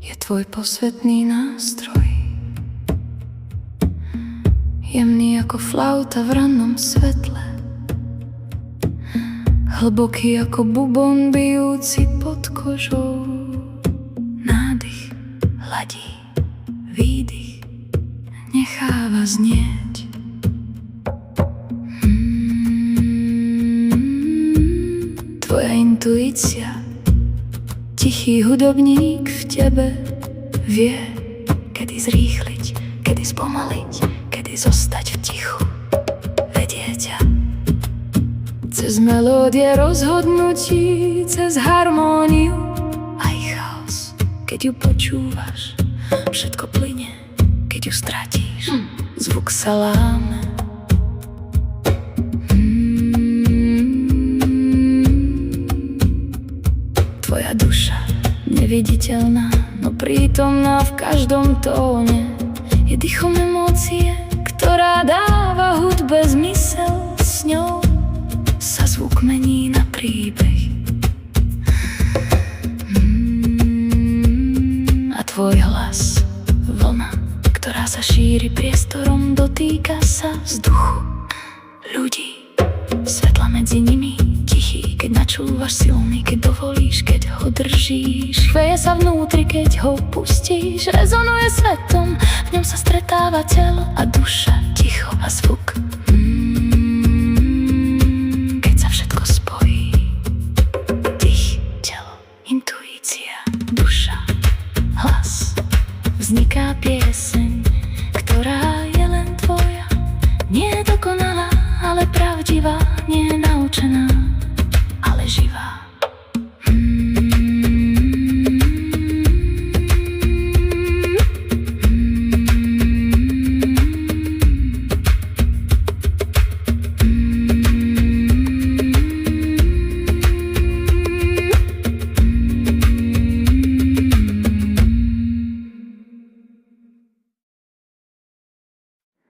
je tvoj posvetný nástroj. Jemný ako flauta v rannom svetle, hlboký ako bubon bijúci pod kožou. Nádych hladí, výdych necháva znieť. Tvoja intuícia, tichý hudobník v tebe, vie, kedy zrýchliť, kedy spomaliť, kedy zostať v tichu. Vedie ťa cez melódie rozhodnutí, cez harmóniu aj chaos. Keď ju počúvaš, všetko plyne, keď ju stratíš, zvuk sa láme. Tvoja duša, neviditeľná, no prítomná v každom tóne, je dýchom emócie, ktorá dáva hudbe zmysel. S ňou sa zvuk mení na príbeh. A tvoj hlas, vlna, ktorá sa šíri priestorom, dotýka sa vzduchu ľudí. Svetla medzi nimi, tichý, keď načúvaš, silný, keď dovolíš, keď ho držíš. Chveje sa vnútri, keď ho pustíš, rezonuje svetom, v ňom sa stretáva telo a duša, ticho a zvuk. Keď sa všetko spojí, dých, telo, intuícia, duša, hlas, vzniká pieseň, ktorá je len tvoja. Nie je dokonalá, ale pravdivá, nie je naučená, ale živá.